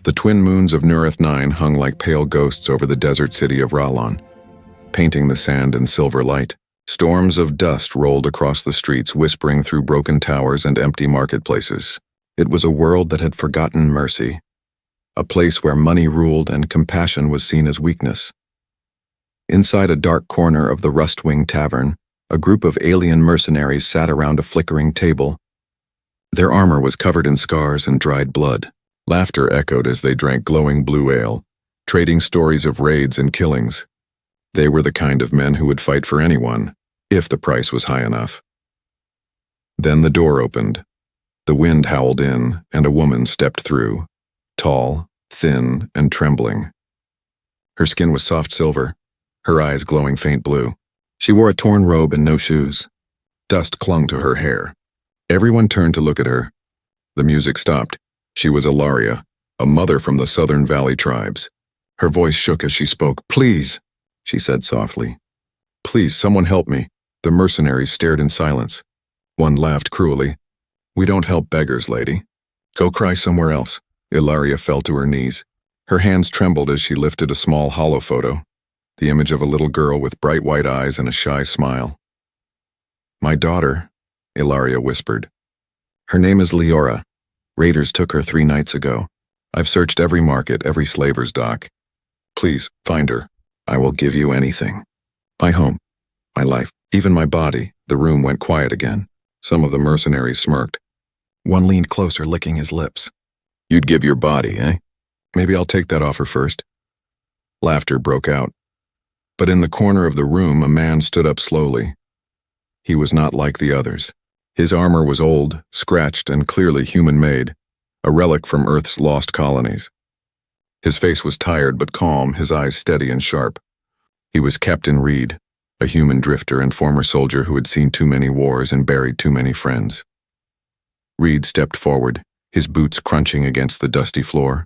The twin moons of Nurith 9 hung like pale ghosts over the desert city of Ralon, painting the sand in silver light. Storms of dust rolled across the streets, whispering through broken towers and empty marketplaces. It was a world that had forgotten mercy, a place where money ruled and compassion was seen as weakness. Inside a dark corner of the Rustwing Tavern, a group of alien mercenaries sat around a flickering table. Their armor was covered in scars and dried blood. Laughter echoed as they drank glowing blue ale, trading stories of raids and killings. They were the kind of men who would fight for anyone, if the price was high enough. Then the door opened. The wind howled in, and a woman stepped through, tall, thin, and trembling. Her skin was soft silver, her eyes glowing faint blue. She wore a torn robe and no shoes. Dust clung to her hair. Everyone turned to look at her. The music stopped. She was Ilaria, a mother from the Southern Valley tribes. Her voice shook as she spoke. "Please," she said softly. "Please, someone help me." The mercenaries stared in silence. One laughed cruelly. "We don't help beggars, lady. Go cry somewhere else." Ilaria fell to her knees. Her hands trembled as she lifted a small hollow photo, the image of a little girl with bright white eyes and a shy smile. "My daughter," Ilaria whispered. "Her name is Leora. Raiders took her 3 nights ago. I've searched every market, every slaver's dock. Please, find her. I will give you anything. My home, my life, even my body." The room went quiet again. Some of the mercenaries smirked. One leaned closer, licking his lips. "You'd give your body, eh? Maybe I'll take that offer first." Laughter broke out. But in the corner of the room, a man stood up slowly. He was not like the others. His armor was old, scratched, and clearly human-made, a relic from Earth's lost colonies. His face was tired but calm, his eyes steady and sharp. He was Captain Reed, a human drifter and former soldier who had seen too many wars and buried too many friends. Reed stepped forward, his boots crunching against the dusty floor.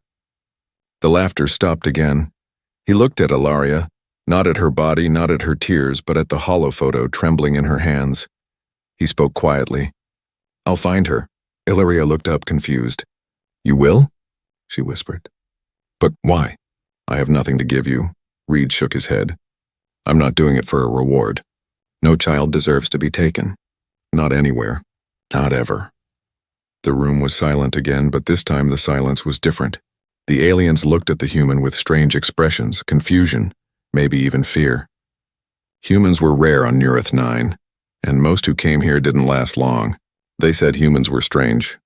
The laughter stopped again. He looked at Ilaria, not at her body, not at her tears, but at the hollow photo trembling in her hands. He spoke quietly. "I'll find her." Ilaria looked up, confused. "You will?" she whispered. "But why?" "I have nothing to give you." Reed shook his head. "I'm not doing it for a reward. No child deserves to be taken. Not anywhere. Not ever." The room was silent again, but this time the silence was different. The aliens looked at the human with strange expressions, confusion, maybe even fear. Humans were rare on Nurith 9, and most who came here didn't last long. They said humans were strange,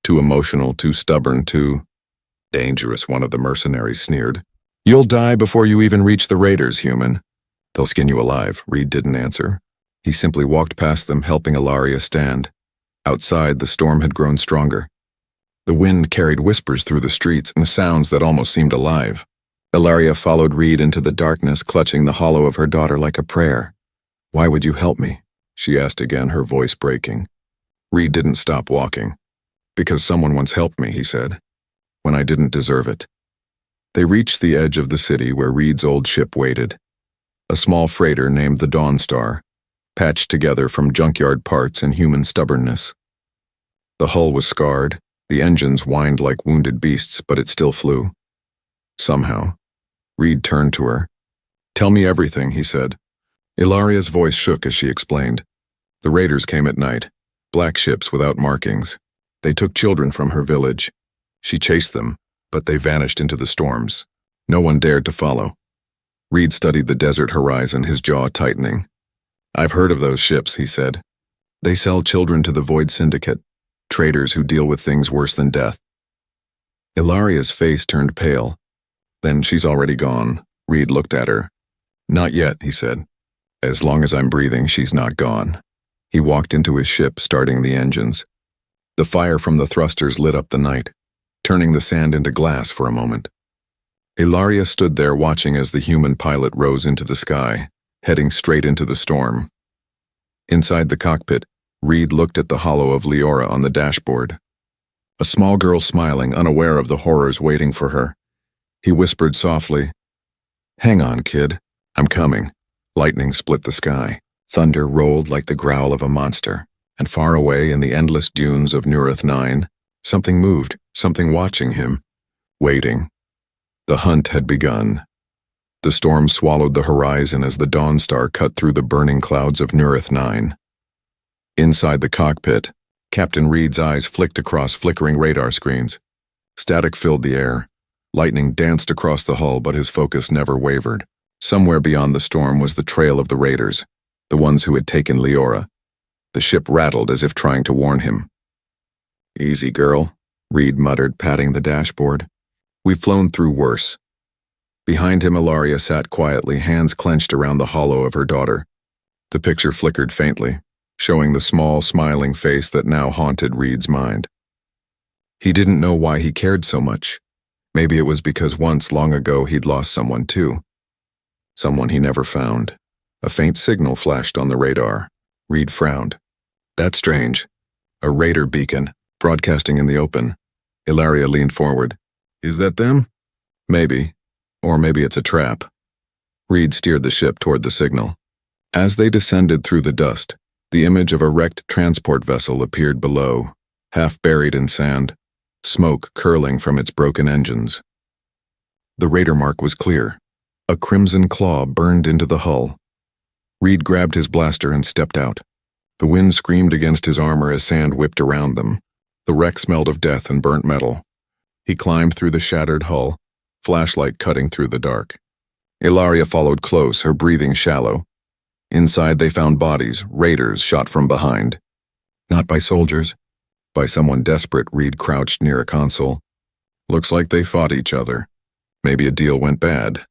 too emotional, too stubborn, too dangerous, one of the mercenaries sneered. "You'll die before you even reach the raiders, human. They'll skin you alive." Reed didn't answer. He simply walked past them, helping Ilaria stand. Outside, the storm had grown stronger. The wind carried whispers through the streets and sounds that almost seemed alive. Ilaria followed Reed into the darkness, clutching the hollow of her daughter like a prayer. "Why would you help me?" she asked again, her voice breaking. Reed didn't stop walking. "Because someone once helped me," he said, "when I didn't deserve it." They reached the edge of the city where Reed's old ship waited. A small freighter named the Dawn Star, patched together from junkyard parts and human stubbornness. The hull was scarred, the engines whined like wounded beasts, but it still flew. Somehow. Reed turned to her. "Tell me everything," he said. Ilaria's voice shook as she explained. "The raiders came at night, black ships without markings. They took children from her village. She chased them, but they vanished into the storms. No one dared to follow." Reed studied the desert horizon, his jaw tightening. "I've heard of those ships," he said. "They sell children to the Void Syndicate, traders who deal with things worse than death." Ilaria's face turned pale. "Then she's already gone." Reed looked at her. "Not yet," he said. "As long as I'm breathing, she's not gone." He walked into his ship, starting the engines. The fire from the thrusters lit up the night, turning the sand into glass for a moment. Ilaria stood there watching as the human pilot rose into the sky, heading straight into the storm. Inside the cockpit, Reed looked at the hollow of Leora on the dashboard. A small girl smiling, unaware of the horrors waiting for her. He whispered softly, "Hang on, kid. I'm coming." Lightning split the sky. Thunder rolled like the growl of a monster. And far away in the endless dunes of Nurith 9, something moved, something watching him. waiting. The hunt had begun. The storm swallowed the horizon as the Dawn Star cut through the burning clouds of Nurith 9. Inside the cockpit, Captain Reed's eyes flicked across flickering radar screens. Static filled the air. Lightning danced across the hull, but his focus never wavered. Somewhere beyond the storm was the trail of the raiders, the ones who had taken Leora. The ship rattled as if trying to warn him. "Easy, girl," Reed muttered, patting the dashboard. "We've flown through worse." Behind him, Ilaria sat quietly, hands clenched around the hollow of her daughter. The picture flickered faintly, showing the small, smiling face that now haunted Reed's mind. He didn't know why he cared so much. Maybe it was because once, long ago, he'd lost someone too. Someone he never found. A faint signal flashed on the radar. Reed frowned. "That's strange. A raider beacon, broadcasting in the open." Ilaria leaned forward. "Is that them?" "Maybe. Or maybe it's a trap." Reed steered the ship toward the signal. As they descended through the dust, the image of a wrecked transport vessel appeared below, half buried in sand, smoke curling from its broken engines. The raider mark was clear. A crimson claw burned into the hull. Reed grabbed his blaster and stepped out. The wind screamed against his armor as sand whipped around them. The wreck smelled of death and burnt metal. He climbed through the shattered hull, flashlight cutting through the dark. Ilaria followed close, her breathing shallow. Inside they found bodies, raiders shot from behind. Not by soldiers, by someone desperate. Reed crouched near a console. Looks like they fought each other. Maybe a deal went bad.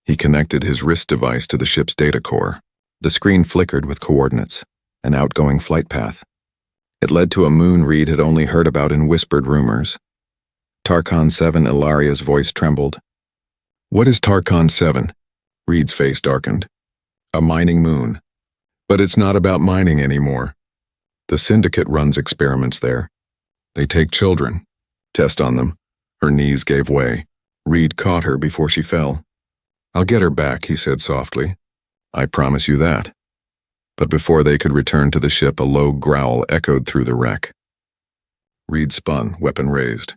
He connected his wrist device to the ship's data core. The screen flickered with coordinates, an outgoing flight path. It led to a moon Reed had only heard about in whispered rumors. Tarkon 7, Ilaria's voice trembled. "What is Tarkon 7? Reed's face darkened. "A mining moon. But it's not about mining anymore. The Syndicate runs experiments there. They take children, test on them." Her knees gave way. Reed caught her before she fell. "I'll get her back," he said softly. "I promise you that." But before they could return to the ship, a low growl echoed through the wreck. Reed spun, weapon raised.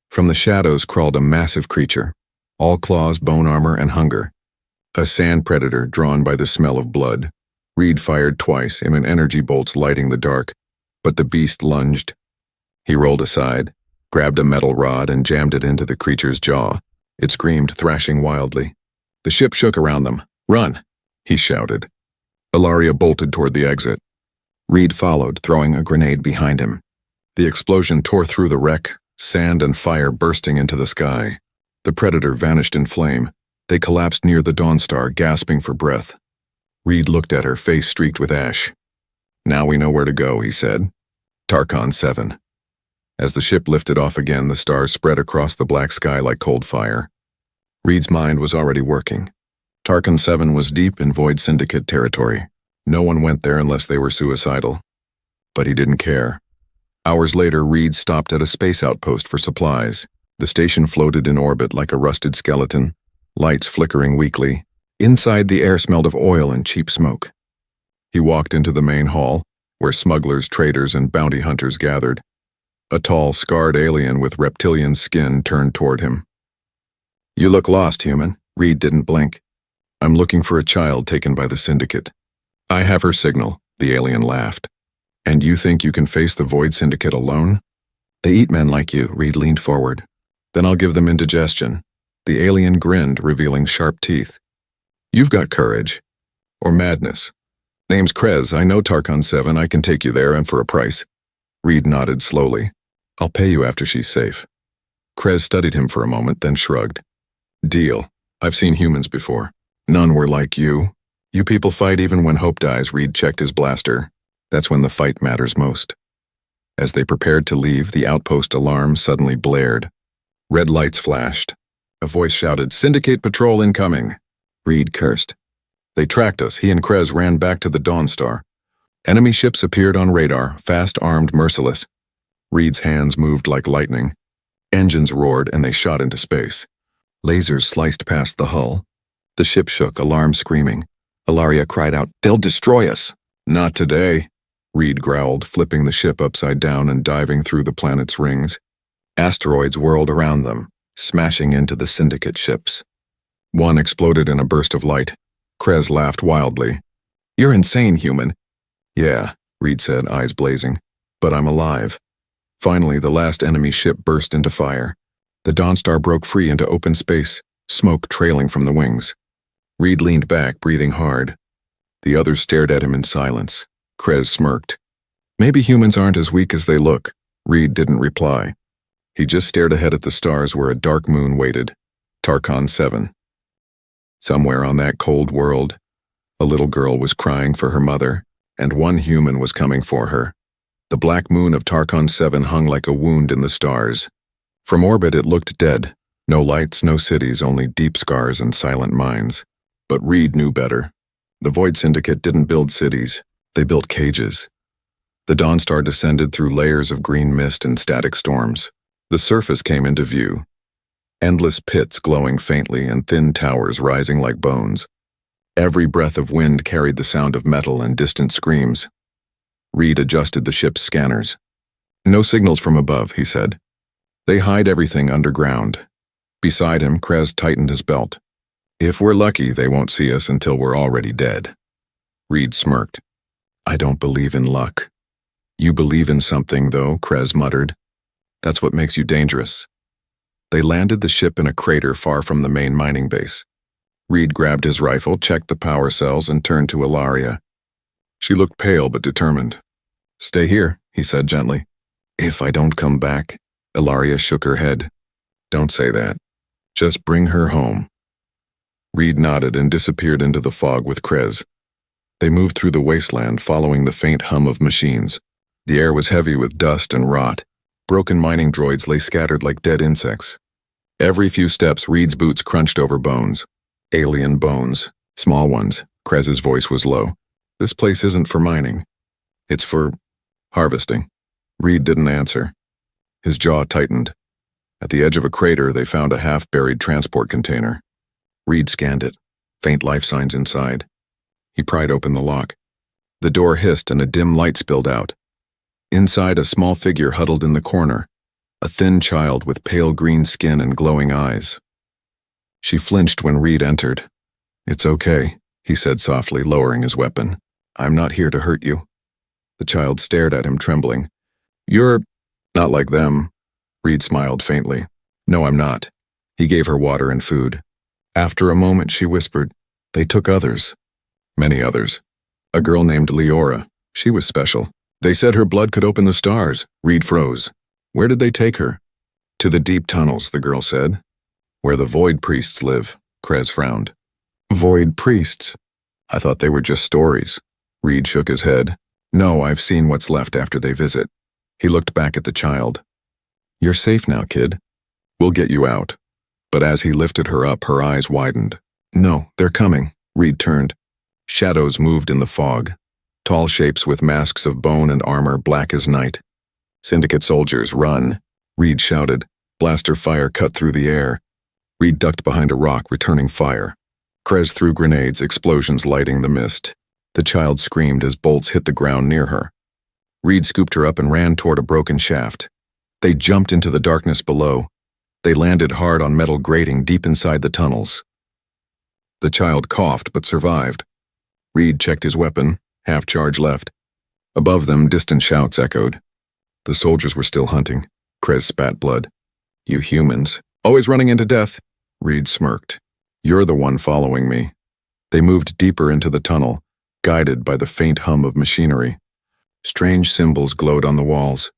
From the shadows crawled a massive creature, all claws, bone armor, and hunger. A sand predator drawn by the smell of blood. Reed fired twice, immense energy bolts lighting the dark, but the beast lunged. He rolled aside, grabbed a metal rod, and jammed it into the creature's jaw. It screamed, thrashing wildly. The ship shook around them. "Run!" he shouted. Ilaria bolted toward the exit. Reed followed, throwing a grenade behind him. The explosion tore through the wreck, sand and fire bursting into the sky. The predator vanished in flame. They collapsed near the Dawn Star, gasping for breath. Reed looked at her, face streaked with ash. "Now we know where to go," he said. "Tarkon 7. As the ship lifted off again, the stars spread across the black sky like cold fire. Reed's mind was already working. Tarkon 7 was deep in Void Syndicate territory. No one went there unless they were suicidal. But he didn't care. Hours later, Reed stopped at a space outpost for supplies. The station floated in orbit like a rusted skeleton, lights flickering weakly. Inside, the air smelled of oil and cheap smoke. He walked into the main hall, where smugglers, traders, and bounty hunters gathered. A tall, scarred alien with reptilian skin turned toward him. "You look lost, human." Reed didn't blink. "I'm looking for a child taken by the Syndicate." "I have her signal," the alien laughed. "And you think you can face the Void Syndicate alone?" "They eat men like you," Reed leaned forward. "Then I'll give them indigestion." The alien grinned, revealing sharp teeth. "You've got courage. Or madness. Name's Krez. I know Tarkon 7. I can take you there, and for a price." Reed nodded slowly. "I'll pay you after she's safe." Krez studied him for a moment, then shrugged. "Deal. I've seen humans before. None were like you. You people fight even when hope dies." Reed checked his blaster. That's when the fight matters most. As they prepared to leave, the outpost alarm suddenly blared. Red lights flashed. A voice shouted, "Syndicate patrol incoming." Reed cursed. "They tracked us." He and Krez ran back to the Dawn Star. Enemy ships appeared on radar, fast-armed, merciless. Reed's hands moved like lightning. Engines roared, and they shot into space. Lasers sliced past the hull. The ship shook, alarm screaming. Ilaria cried out, "They'll destroy us." "Not today," Reed growled, flipping the ship upside down and diving through the planet's rings. Asteroids whirled around them, smashing into the syndicate ships. One exploded in a burst of light. Krez laughed wildly. "You're insane, human." "Yeah," Reed said, eyes blazing. "But I'm alive." Finally, the last enemy ship burst into fire. The Dawnstar broke free into open space, smoke trailing from the wings. Reed leaned back, breathing hard. The others stared at him in silence. Krez smirked. "Maybe humans aren't as weak as they look." Reed didn't reply. He just stared ahead at the stars where a dark moon waited. Tarkon 7. Somewhere on that cold world, a little girl was crying for her mother, and one human was coming for her. The black moon of Tarkon 7 hung like a wound in the stars. From orbit it looked dead. No lights, no cities, only deep scars and silent mines. But Reed knew better. The Void Syndicate didn't build cities. They built cages. The Dawnstar descended through layers of green mist and static storms. The surface came into view. Endless pits glowing faintly and thin towers rising like bones. Every breath of wind carried the sound of metal and distant screams. Reed adjusted the ship's scanners. "No signals from above," he said. "They hide everything underground." Beside him, Krez tightened his belt. "If we're lucky, they won't see us until we're already dead." Reed smirked. "I don't believe in luck." "You believe in something, though," Krez muttered. "That's what makes you dangerous." They landed the ship in a crater far from the main mining base. Reed grabbed his rifle, checked the power cells, and turned to Ilaria. She looked pale but determined. "Stay here," he said gently. "If I don't come back," Ilaria shook her head. "Don't say that. Just bring her home." Reed nodded and disappeared into the fog with Krez. They moved through the wasteland, following the faint hum of machines. The air was heavy with dust and rot. Broken mining droids lay scattered like dead insects. Every few steps, Reed's boots crunched over bones. Alien bones. Small ones. Krez's voice was low. "This place isn't for mining. It's for harvesting." Reed didn't answer. His jaw tightened. At the edge of a crater, they found a half-buried transport container. Reed scanned it. Faint life signs inside. He pried open the lock. The door hissed and a dim light spilled out. Inside, a small figure huddled in the corner, a thin child with pale green skin and glowing eyes. She flinched when Reed entered. "It's okay," he said softly, lowering his weapon. "I'm not here to hurt you." The child stared at him, trembling. "You're not like them." Reed smiled faintly. "No, I'm not." He gave her water and food. After a moment, she whispered, "They took others." "Many others. A girl named Leora. She was special. They said her blood could open the stars." Reed froze. "Where did they take her?" "To the deep tunnels," the girl said. "Where the Void Priests live." Krez frowned. "Void Priests? I thought they were just stories." Reed shook his head. "No, I've seen what's left after they visit." He looked back at the child. "You're safe now, kid. We'll get you out." But as he lifted her up, her eyes widened. "No, they're coming." Reed turned. Shadows moved in the fog. Tall shapes with masks of bone and armor black as night. "Syndicate soldiers, run!" Reed shouted. Blaster fire cut through the air. Reed ducked behind a rock, returning fire. Krez threw grenades, explosions lighting the mist. The child screamed as bolts hit the ground near her. Reed scooped her up and ran toward a broken shaft. They jumped into the darkness below. They landed hard on metal grating deep inside the tunnels. The child coughed but survived. Reed checked his weapon, half charge left. Above them, distant shouts echoed. The soldiers were still hunting. Krez spat blood. "You humans, always running into death." Reed smirked. "You're the one following me." They moved deeper into the tunnel, guided by the faint hum of machinery. Strange symbols glowed on the walls.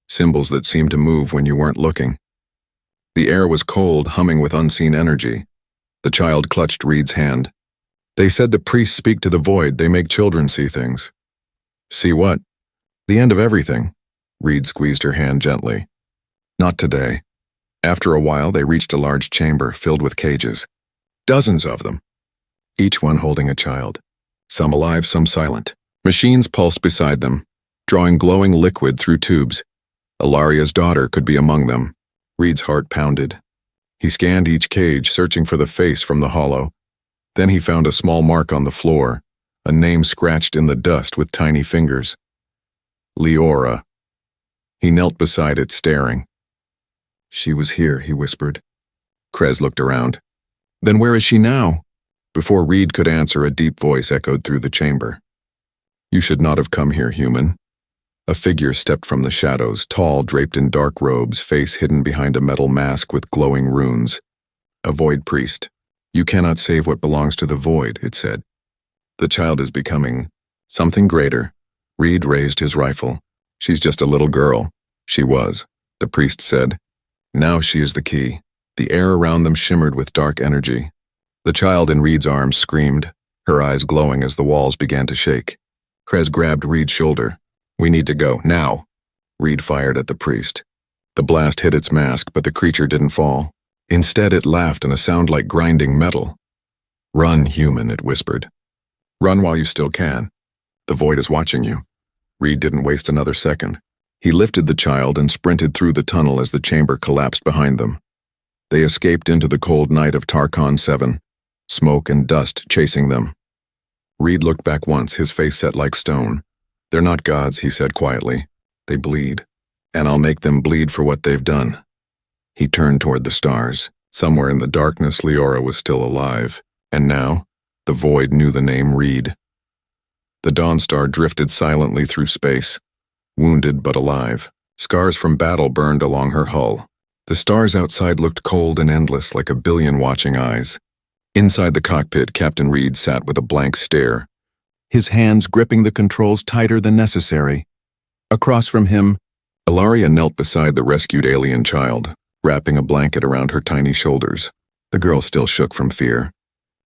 Symbols that seemed to move when you weren't looking. The air was cold, humming with unseen energy. The child clutched Reed's hand. "They said the priests speak to the void. They make children see things." "See what?" "The end of everything." Reed squeezed her hand gently. "Not today." After a while, they reached a large chamber filled with cages. Dozens of them. Each one holding a child. Some alive, some silent. Machines pulsed beside them, drawing glowing liquid through tubes. Ilaria's daughter could be among them. Reed's heart pounded. He scanned each cage, searching for the face from the hollow. Then he found a small mark on the floor, a name scratched in the dust with tiny fingers. Leora. He knelt beside it, staring. "She was here," he whispered. Krez looked around. Then where is she now? Before Reed could answer, a deep voice echoed through the chamber. You should not have come here, human. A figure stepped from the shadows, tall, draped in dark robes, face hidden behind a metal mask with glowing runes. A void priest. You cannot save what belongs to the void, it said. The child is becoming something greater. Reed raised his rifle. She's just a little girl. She was, the priest said. Now she is the key. The air around them shimmered with dark energy. The child in Reed's arms screamed, her eyes glowing as the walls began to shake. Krez grabbed Reed's shoulder. We need to go, now. Reed fired at the priest. The blast hit its mask, but the creature didn't fall. Instead, it laughed in a sound like grinding metal. Run, human, it whispered. Run while you still can. The void is watching you. Reed didn't waste another second. He lifted the child and sprinted through the tunnel as the chamber collapsed behind them. They escaped into the cold night of Tarkon 7, smoke and dust chasing them. Reed looked back once, his face set like stone. They're not gods, he said quietly. They bleed, and I'll make them bleed for what they've done. He turned toward the stars. Somewhere in the darkness, Leora was still alive, and now, the void knew the name Reed. The Dawn Star drifted silently through space, wounded but alive. Scars from battle burned along her hull. The stars outside looked cold and endless, like a billion watching eyes. Inside the cockpit, Captain Reed sat with a blank stare, his hands gripping the controls tighter than necessary. Across from him, Ilaria knelt beside the rescued alien child, wrapping a blanket around her tiny shoulders. The girl still shook from fear.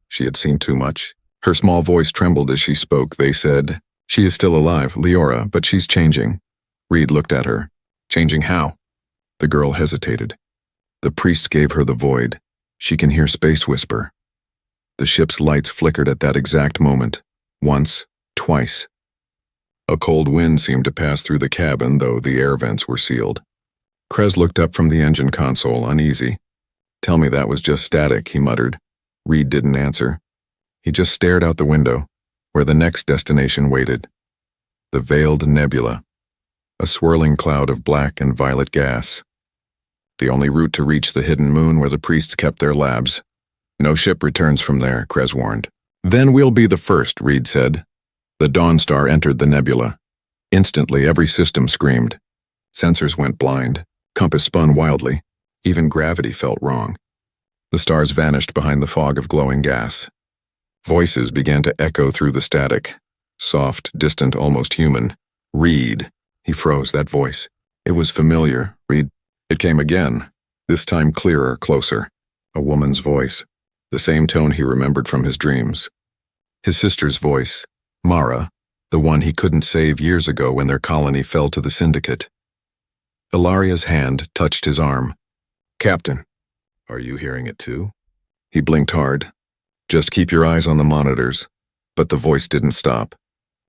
She had seen too much. Her small voice trembled as she spoke. They said, "She is still alive, Leora, but she's changing." Reed looked at her. Changing how? The girl hesitated. The priest gave her the void. She can hear space whisper. The ship's lights flickered at that exact moment. Once, twice. A cold wind seemed to pass through the cabin, though the air vents were sealed. Krez looked up from the engine console, uneasy. Tell me that was just static, he muttered. Reed didn't answer. He just stared out the window, where the next destination waited. The Veiled Nebula. A swirling cloud of black and violet gas. The only route to reach the hidden moon where the priests kept their labs. No ship returns from there, Krez warned. Then we'll be the first, Reed said. The Dawn Star entered the nebula. Instantly, every system screamed. Sensors went blind. Compass spun wildly. Even gravity felt wrong. The stars vanished behind the fog of glowing gas. Voices began to echo through the static. Soft, distant, almost human. Reed. He froze, that voice. It was familiar, Reed. It came again. This time clearer, closer. A woman's voice. The same tone he remembered from his dreams. His sister's voice. Mara. The one he couldn't save years ago when their colony fell to the Syndicate. Ilaria's hand touched his arm. Captain. Are you hearing it too? He blinked hard. Just keep your eyes on the monitors. But the voice didn't stop.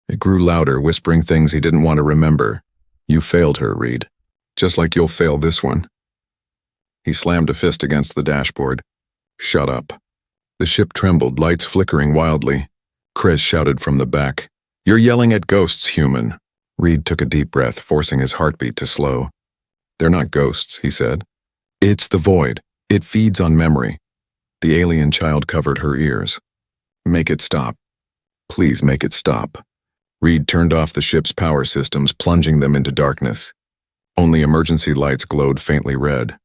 It grew louder, whispering things he didn't want to remember. You failed her, Reed. Just like you'll fail this one. He slammed a fist against the dashboard. Shut up. The ship trembled, lights flickering wildly. Krez shouted from the back. You're yelling at ghosts, human. Reed took a deep breath, forcing his heartbeat to slow. They're not ghosts, he said. It's the void. It feeds on memory. The alien child covered her ears. Make it stop. Please make it stop. Reed turned off the ship's power systems, plunging them into darkness. Only emergency lights glowed faintly red.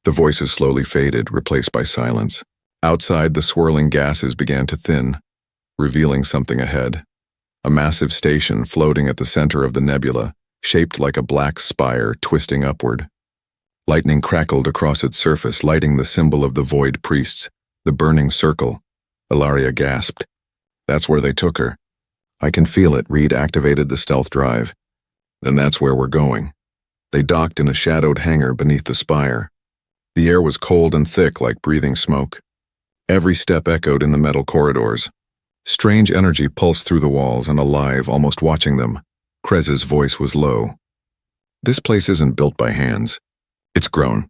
The voices slowly faded, replaced by silence. Outside, the swirling gases began to thin, revealing something ahead. A massive station floating at the center of the nebula, shaped like a black spire twisting upward. Lightning crackled across its surface, lighting the symbol of the void priests, the burning circle. Ilaria gasped. That's where they took her. I can feel it. Reed activated the stealth drive. Then that's where we're going. They docked in a shadowed hangar beneath the spire. The air was cold and thick like breathing smoke. Every step echoed in the metal corridors. Strange energy pulsed through the walls and alive, almost watching them. Krez's voice was low. This place isn't built by hands. It's grown.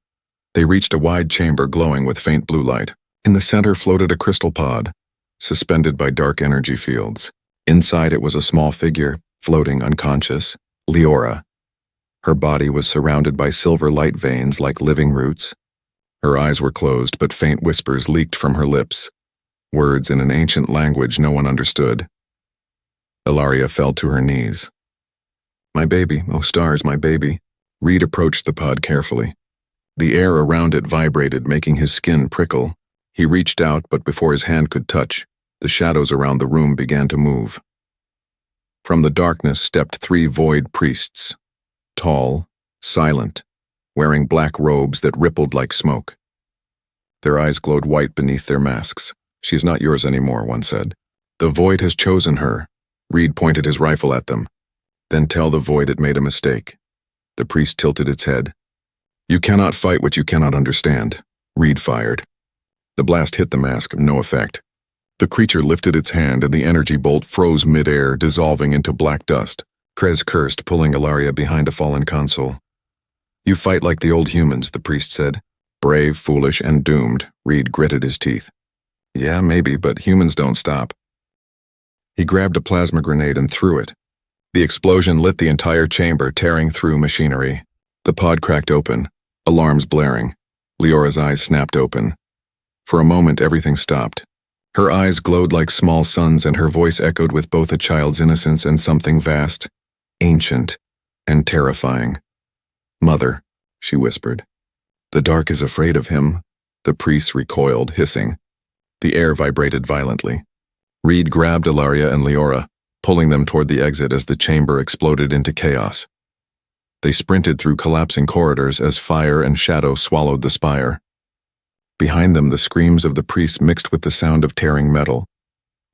They reached a wide chamber glowing with faint blue light. In the center floated a crystal pod, suspended by dark energy fields. Inside it was a small figure, floating unconscious, Leora. Her body was surrounded by silver light veins like living roots. Her eyes were closed, but faint whispers leaked from her lips, words in an ancient language no one understood. Ilaria fell to her knees. "My baby, oh stars, my baby." Reed approached the pod carefully. The air around it vibrated, making his skin prickle. He reached out, but before his hand could touch, the shadows around the room began to move. From the darkness stepped 3 void priests, tall, silent, wearing black robes that rippled like smoke. Their eyes glowed white beneath their masks. "She's not yours anymore," one said. "The void has chosen her." Reed pointed his rifle at them. "Then tell the void it made a mistake." The priest tilted its head. "You cannot fight what you cannot understand." Reed fired. The blast hit the mask, no effect. The creature lifted its hand and the energy bolt froze mid-air, dissolving into black dust. Krez cursed, pulling Ilaria behind a fallen console. "You fight like the old humans," the priest said. "Brave, foolish, and doomed." Reed gritted his teeth. "Yeah, maybe, but humans don't stop." He grabbed a plasma grenade and threw it. The explosion lit the entire chamber, tearing through machinery. The pod cracked open, alarms blaring. Leora's eyes snapped open. For a moment, everything stopped. Her eyes glowed like small suns, and her voice echoed with both a child's innocence and something vast, ancient, and terrifying. "Mother," she whispered. "The dark is afraid of him." The priest recoiled, hissing. The air vibrated violently. Reed grabbed Ilaria and Leora, pulling them toward the exit as the chamber exploded into chaos. They sprinted through collapsing corridors as fire and shadow swallowed the spire. Behind them, the screams of the priests mixed with the sound of tearing metal.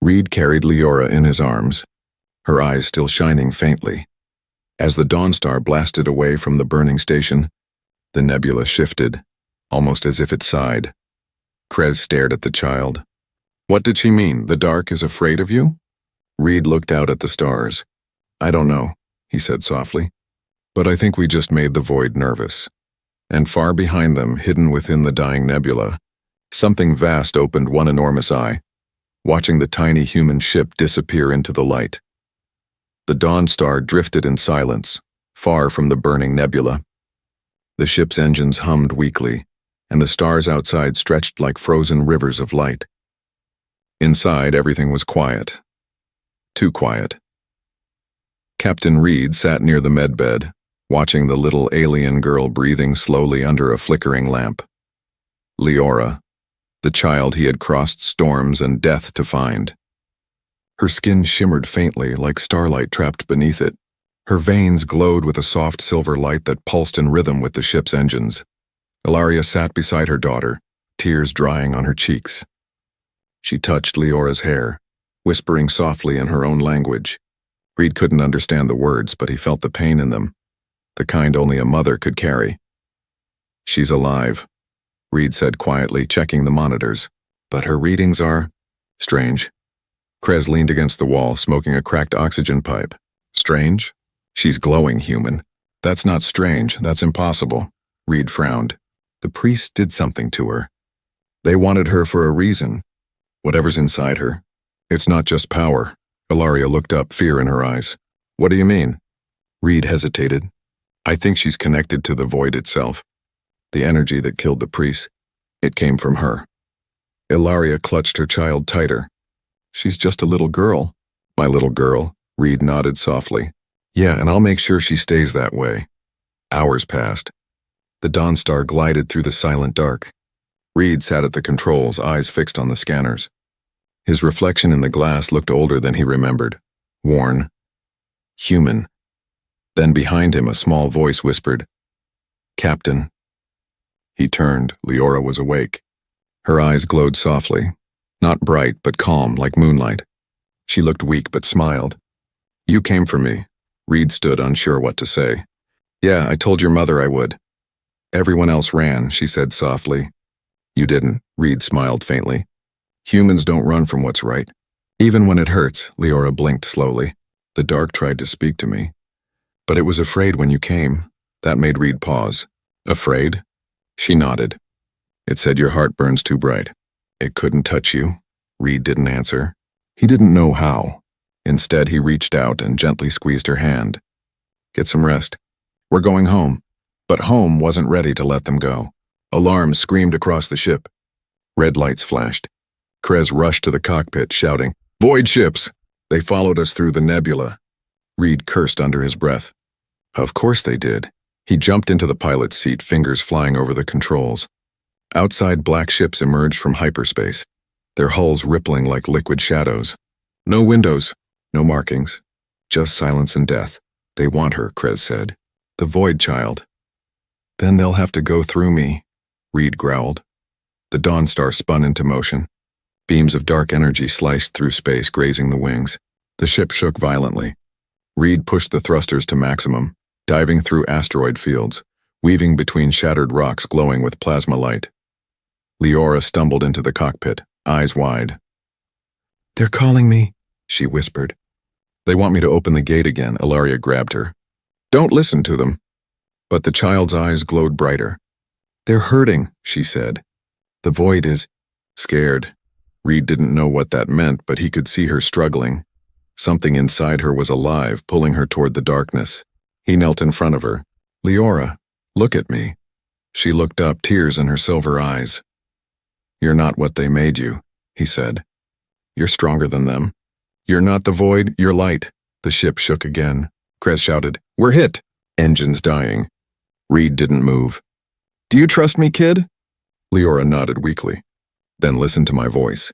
Reed carried Leora in his arms, her eyes still shining faintly. As the Dawnstar blasted away from the burning station, the nebula shifted, almost as if it sighed. Krez stared at the child. "What did she mean? The dark is afraid of you?" Reed looked out at the stars. "I don't know," he said softly. "But I think we just made the void nervous." And far behind them, hidden within the dying nebula, something vast opened one enormous eye, watching the tiny human ship disappear into the light. The Dawnstar drifted in silence, far from the burning nebula. The ship's engines hummed weakly, and the stars outside stretched like frozen rivers of light. Inside, everything was quiet. Too quiet. Captain Reed sat near the medbed, watching the little alien girl breathing slowly under a flickering lamp. Leora, the child he had crossed storms and death to find. Her skin shimmered faintly like starlight trapped beneath it. Her veins glowed with a soft silver light that pulsed in rhythm with the ship's engines. Ilaria sat beside her daughter, tears drying on her cheeks. She touched Leora's hair, whispering softly in her own language. Reed couldn't understand the words, but he felt the pain in them, the kind only a mother could carry. "She's alive," Reed said quietly, checking the monitors. "But her readings are strange." Krez leaned against the wall, smoking a cracked oxygen pipe. "Strange? She's glowing, human." "That's not strange, that's impossible." Reed frowned. "The priests did something to her. They wanted her for a reason. Whatever's inside her. It's not just power." Ilaria looked up, fear in her eyes. "What do you mean?" Reed hesitated. "I think she's connected to the void itself. The energy that killed the priests. It came from her." Ilaria clutched her child tighter. "She's just a little girl." "My little girl," Reed nodded softly. "Yeah, and I'll make sure she stays that way." Hours passed. The Dawnstar glided through the silent dark. Reed sat at the controls, eyes fixed on the scanners. His reflection in the glass looked older than he remembered. Worn. Human. Then behind him a small voice whispered, "Captain." He turned. Leora was awake. Her eyes glowed softly. Not bright, but calm, like moonlight. She looked weak, but smiled. "You came for me." Reed stood, unsure what to say. "Yeah, I told your mother I would." "Everyone else ran," she said softly. "You didn't," Reed smiled faintly. "Humans don't run from what's right. Even when it hurts," Leora blinked slowly. "The dark tried to speak to me. But it was afraid when you came." That made Reed pause. "Afraid?" She nodded. "It said your heart burns too bright." "It couldn't touch you?" Reed didn't answer. He didn't know how. Instead, he reached out and gently squeezed her hand. "Get some rest. We're going home." But home wasn't ready to let them go. Alarms screamed across the ship. Red lights flashed. Krez rushed to the cockpit, shouting, "Void ships!" They followed us through the nebula. Reed cursed under his breath. Of course they did. He jumped into the pilot's seat, fingers flying over the controls. Outside, black ships emerged from hyperspace, their hulls rippling like liquid shadows. No windows, no markings, just silence and death. They want her, Krez said. The Void Child. Then they'll have to go through me, Reed growled. The Dawnstar spun into motion. Beams of dark energy sliced through space, grazing the wings. The ship shook violently. Reed pushed the thrusters to maximum, diving through asteroid fields, weaving between shattered rocks glowing with plasma light. Leora stumbled into the cockpit, eyes wide. "They're calling me," she whispered. "They want me to open the gate again," Ilaria grabbed her. "Don't listen to them." But the child's eyes glowed brighter. "They're hurting," she said. "The Void is scared." Reed didn't know what that meant, but he could see her struggling. Something inside her was alive, pulling her toward the darkness. He knelt in front of her. "Leora, look at me." She looked up, tears in her silver eyes. "You're not what they made you," he said. "You're stronger than them. You're not the Void, you're light." The ship shook again. Krez shouted, "We're hit!" Engines dying. Reed didn't move. "Do you trust me, kid?" Leora nodded weakly. "Then listen to my voice."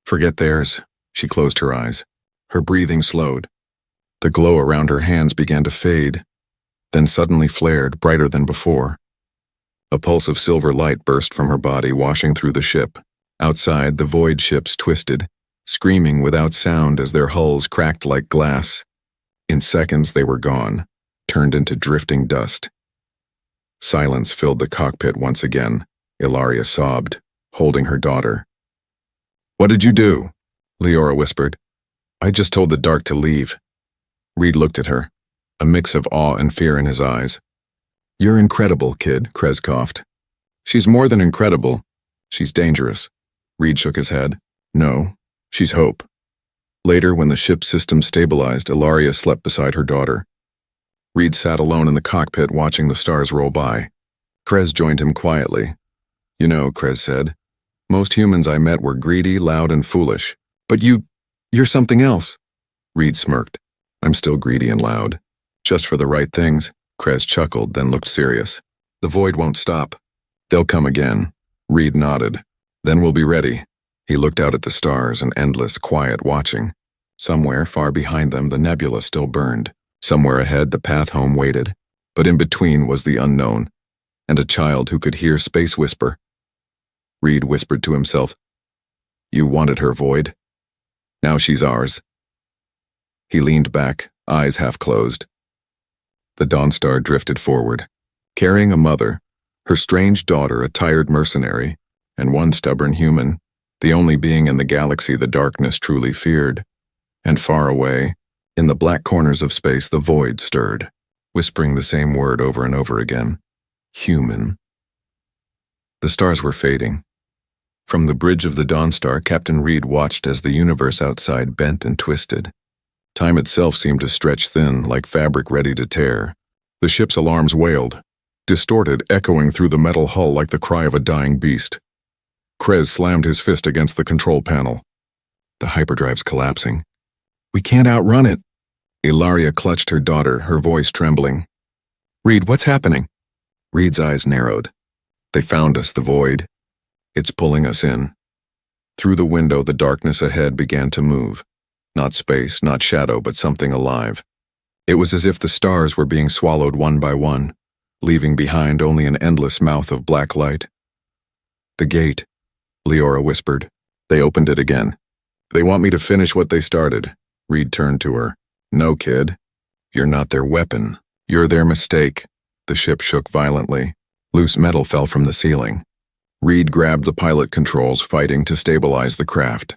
"Forget theirs." She closed her eyes. Her breathing slowed. The glow around her hands began to fade, then suddenly flared, brighter than before. A pulse of silver light burst from her body, washing through the ship. Outside, the Void ships twisted, screaming without sound as their hulls cracked like glass. In seconds, they were gone, turned into drifting dust. Silence filled the cockpit once again. Ilaria sobbed, holding her daughter. "What did you do?" Leora whispered. "I just told the dark to leave." Reed looked at her, a mix of awe and fear in his eyes. "You're incredible, kid," Krez coughed. "She's more than incredible. She's dangerous." Reed shook his head. "No, she's hope." Later, when the ship's system stabilized, Ilaria slept beside her daughter. Reed sat alone in the cockpit watching the stars roll by. Krez joined him quietly. "You know," Krez said, "most humans I met were greedy, loud, and foolish. But you're something else." Reed smirked. "I'm still greedy and loud. Just for the right things." Krez chuckled, then looked serious. "The Void won't stop. They'll come again." Reed nodded. "Then we'll be ready." He looked out at the stars, an endless, quiet watching. Somewhere far behind them, the nebula still burned. Somewhere ahead, the path home waited. But in between was the unknown, and a child who could hear space whisper. Reed whispered to himself, "You wanted her, Void. Now she's ours." He leaned back, eyes half closed. The Dawnstar drifted forward, carrying a mother, her strange daughter, a tired mercenary, and one stubborn human, the only being in the galaxy the darkness truly feared. And far away, in the black corners of space, the Void stirred, whispering the same word over and over again. Human. The stars were fading. From the bridge of the Dawnstar, Captain Reed watched as the universe outside bent and twisted. Time itself seemed to stretch thin, like fabric ready to tear. The ship's alarms wailed, distorted, echoing through the metal hull like the cry of a dying beast. Krez slammed his fist against the control panel. The hyperdrive's collapsing. "We can't outrun it." Ilaria clutched her daughter, her voice trembling. "Reed, what's happening?" Reed's eyes narrowed. "They found us, the Void. It's pulling us in." Through the window, the darkness ahead began to move. Not space, not shadow, but something alive. It was as if the stars were being swallowed one by one, leaving behind only an endless mouth of black light. "The gate," Leora whispered. "They opened it again. They want me to finish what they started." Reed turned to her. "No, kid. You're not their weapon. You're their mistake." The ship shook violently. Loose metal fell from the ceiling. Reed grabbed the pilot controls, fighting to stabilize the craft.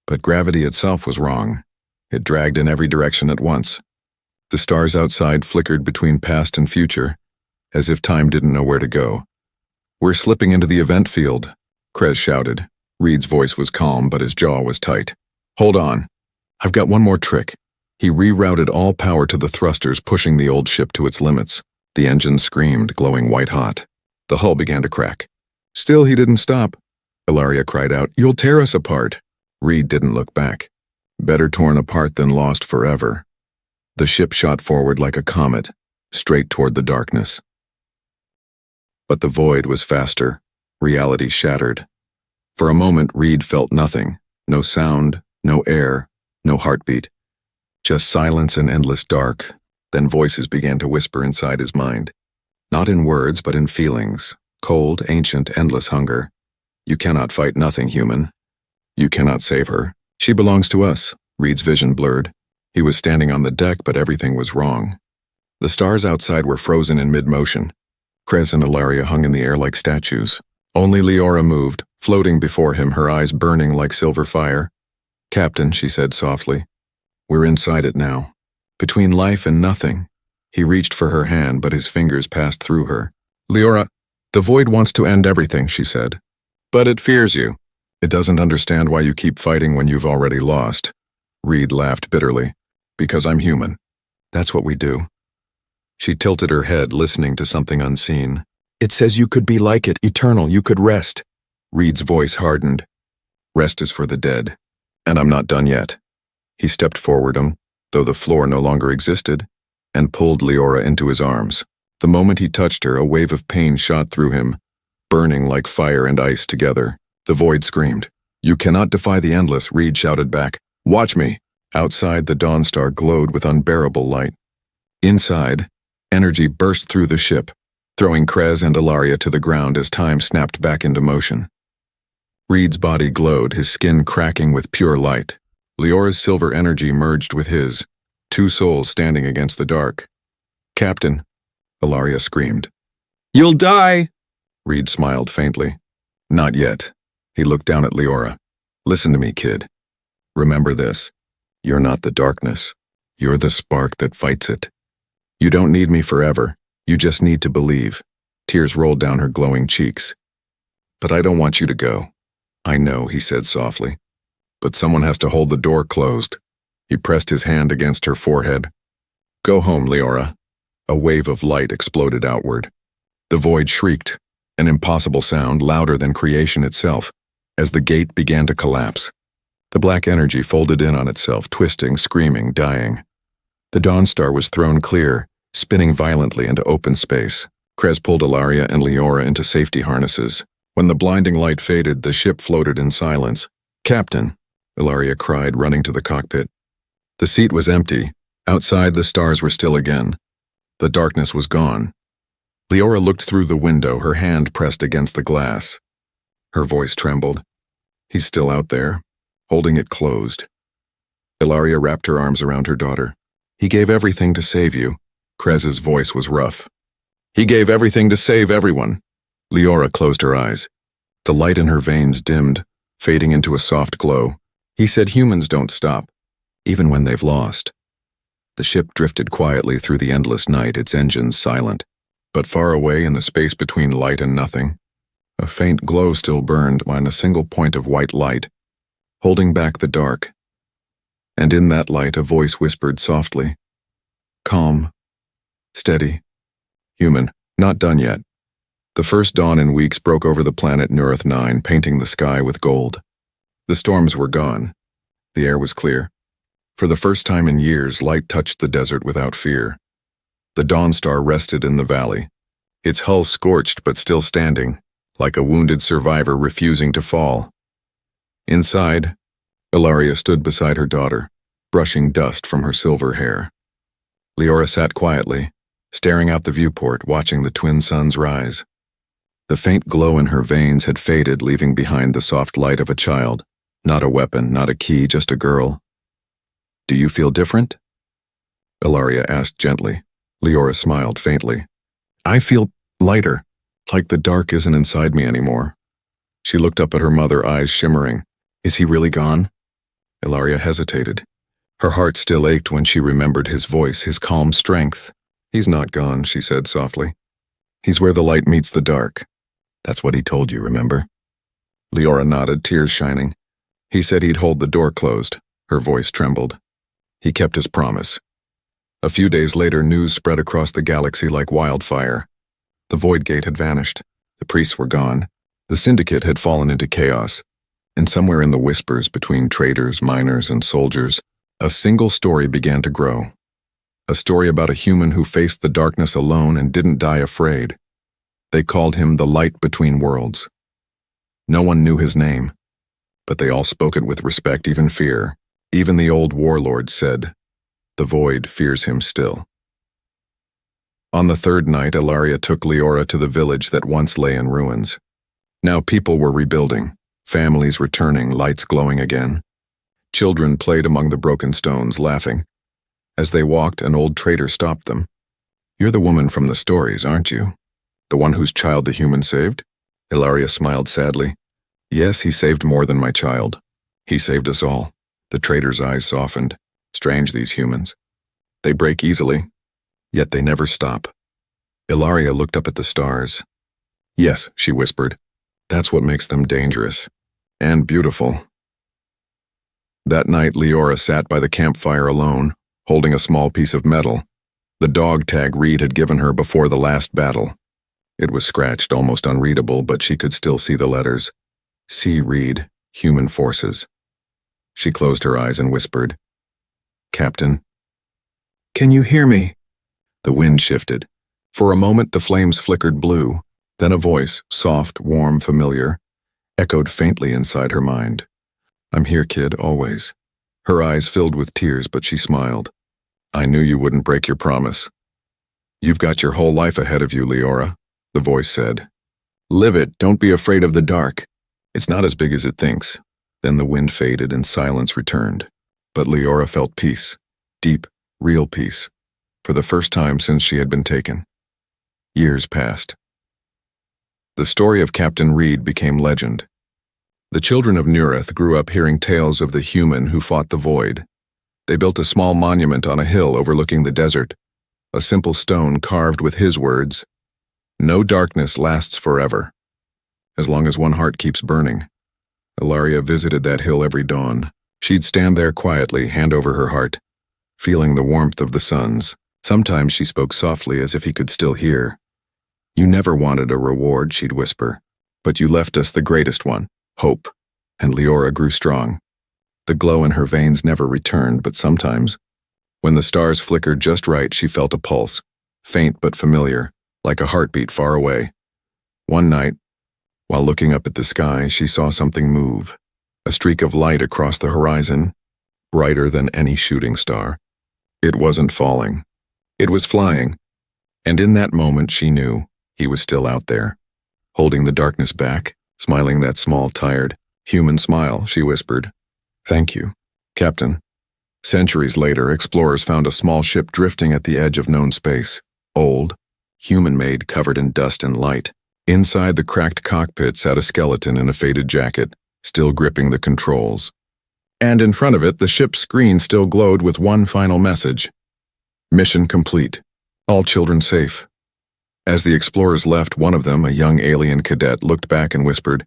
But gravity itself was wrong. It dragged in every direction at once. The stars outside flickered between past and future, as if time didn't know where to go. "We're slipping into the event field," Krez shouted. Reed's voice was calm, but his jaw was tight. "Hold on. I've got one more trick." He rerouted all power to the thrusters, pushing the old ship to its limits. The engine screamed, glowing white-hot. The hull began to crack. Still, he didn't stop. Ilaria cried out, "You'll tear us apart." Reed didn't look back. Better torn apart than lost forever. The ship shot forward like a comet, straight toward the darkness. But the void was faster, reality shattered. For a moment, Reed felt nothing. No sound, no air, no heartbeat. Just silence and endless dark. Then voices began to whisper inside his mind. Not in words, but in feelings. Cold, ancient, endless hunger. You cannot fight nothing, human. You cannot save her. She belongs to us. Reed's vision blurred. He was standing on the deck, but everything was wrong. The stars outside were frozen in mid-motion. Krez and Ilaria hung in the air like statues. Only Leora moved, floating before him, her eyes burning like silver fire. "Captain," she said softly. "We're inside it now. Between life and nothing." He reached for her hand, but his fingers passed through her. "Leora, the void wants to end everything," she said. "But it fears you. It doesn't understand why you keep fighting when you've already lost." Reed laughed bitterly. "Because I'm human. That's what we do." She tilted her head, listening to something unseen. "It says you could be like it, eternal, you could rest." Reed's voice hardened. "Rest is for the dead. And I'm not done yet." He stepped forward, though the floor no longer existed, and pulled Leora into his arms. The moment he touched her, a wave of pain shot through him, burning like fire and ice together. The void screamed. "You cannot defy the endless," Reed shouted back. "Watch me." Outside, the Dawn Star glowed with unbearable light. Inside, energy burst through the ship, throwing Krez and Ilaria to the ground as time snapped back into motion. Reed's body glowed, his skin cracking with pure light. Leora's silver energy merged with his, two souls standing against the dark. "Captain," Ilaria screamed. "You'll die!" Reed smiled faintly. "Not yet." He looked down at Leora. "Listen to me, kid. Remember this. You're not the darkness. You're the spark that fights it. You don't need me forever. You just need to believe." Tears rolled down her glowing cheeks. "But I don't want you to go." "I know," he said softly. "But someone has to hold the door closed." He pressed his hand against her forehead. "Go home, Leora." A wave of light exploded outward. The void shrieked, an impossible sound louder than creation itself, as the gate began to collapse. The black energy folded in on itself, twisting, screaming, dying. The Dawn Star was thrown clear, spinning violently into open space. Krez pulled Ilaria and Leora into safety harnesses. When the blinding light faded, the ship floated in silence. "Captain," Ilaria cried, running to the cockpit. The seat was empty. Outside, the stars were still again. The darkness was gone. Leora looked through the window, her hand pressed against the glass. Her voice trembled. "He's still out there, holding it closed." Ilaria wrapped her arms around her daughter. "He gave everything to save you." Krez's voice was rough. "He gave everything to save everyone." Leora closed her eyes. The light in her veins dimmed, fading into a soft glow. "He said humans don't stop, even when they've lost." The ship drifted quietly through the endless night, its engines silent. But far away in the space between light and nothing, a faint glow still burned on a single point of white light, holding back the dark. And in that light, a voice whispered softly, "Calm, steady, human, not done yet." The first dawn in weeks broke over the planet Neurath 9, painting the sky with gold. The storms were gone. The air was clear. For the first time in years, light touched the desert without fear. The Dawn Star rested in the valley, its hull scorched but still standing, like a wounded survivor refusing to fall. Inside, Ilaria stood beside her daughter, brushing dust from her silver hair. Leora sat quietly, staring out the viewport, watching the twin suns rise. The faint glow in her veins had faded, leaving behind the soft light of a child. Not a weapon, not a key, just a girl. "Do you feel different?" Ilaria asked gently. Leora smiled faintly. "I feel lighter, like the dark isn't inside me anymore." She looked up at her mother, eyes shimmering. "Is he really gone?" Ilaria hesitated. Her heart still ached when she remembered his voice, his calm strength. "He's not gone," she said softly. "He's where the light meets the dark. That's what he told you, remember?" Leora nodded, tears shining. "He said he'd hold the door closed." Her voice trembled. "He kept his promise." A few days later, news spread across the galaxy like wildfire. The Void Gate had vanished. The priests were gone. The syndicate had fallen into chaos, and somewhere in the whispers between traders, miners, and soldiers, a single story began to grow. A story about a human who faced the darkness alone and didn't die afraid. They called him the Light Between Worlds. No one knew his name, but they all spoke it with respect, even fear. Even the old warlord said, "The void fears him still." On the third night, Ilaria took Leora to the village that once lay in ruins. Now people were rebuilding, families returning, lights glowing again. Children played among the broken stones, laughing. As they walked, an old trader stopped them. "You're the woman from the stories, aren't you? The one whose child the human saved?" Ilaria smiled sadly. "Yes, he saved more than my child. He saved us all." The trader's eyes softened. Strange, these humans. They break easily, yet they never stop. Ilaria looked up at the stars. "Yes," she whispered. "That's what makes them dangerous. And beautiful." That night, Leora sat by the campfire alone, holding a small piece of metal, the dog tag Reed had given her before the last battle. It was scratched, almost unreadable, but she could still see the letters. C. Reed, Human Forces. She closed her eyes and whispered, "Captain." "Can you hear me?" The wind shifted. For a moment the flames flickered blue, then a voice, soft, warm, familiar, echoed faintly inside her mind. "I'm here, kid, always." Her eyes filled with tears, but she smiled. "I knew you wouldn't break your promise." "You've got your whole life ahead of you, Leora," the voice said. "Live it, don't be afraid of the dark. It's not as big as it thinks." Then the wind faded and silence returned. But Leora felt peace, deep, real peace, for the first time since she had been taken. Years passed. The story of Captain Reed became legend. The children of Neurath grew up hearing tales of the human who fought the void. They built a small monument on a hill overlooking the desert, a simple stone carved with his words, "No darkness lasts forever, as long as one heart keeps burning." Ilaria visited that hill every dawn. She'd stand there quietly, hand over her heart, feeling the warmth of the suns. Sometimes she spoke softly as if he could still hear. "You never wanted a reward," she'd whisper, "but you left us the greatest one, hope." And Leora grew strong. The glow in her veins never returned, but sometimes, when the stars flickered just right, she felt a pulse, faint but familiar, like a heartbeat far away. One night, while looking up at the sky, she saw something move, a streak of light across the horizon, brighter than any shooting star. It wasn't falling. It was flying. And in that moment she knew he was still out there, holding the darkness back, smiling that small, tired, human smile. She whispered, "Thank you, Captain." Centuries later, explorers found a small ship drifting at the edge of known space, old, human-made, covered in dust and light. Inside the cracked cockpit sat a skeleton in a faded jacket, still gripping the controls. And in front of it, the ship's screen still glowed with one final message: "Mission complete. All children safe." As the explorers left, one of them, a young alien cadet, looked back and whispered,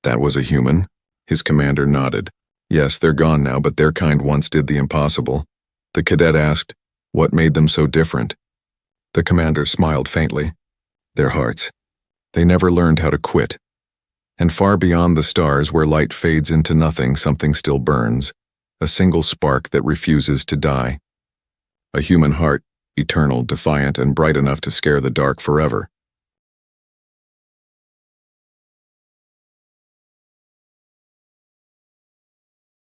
"That was a human?" His commander nodded. "Yes, they're gone now, but their kind once did the impossible." The cadet asked, "What made them so different?" The commander smiled faintly. "Their hearts. They never learned how to quit." And far beyond the stars, where light fades into nothing, something still burns, a single spark that refuses to die. A human heart, eternal, defiant, and bright enough to scare the dark forever.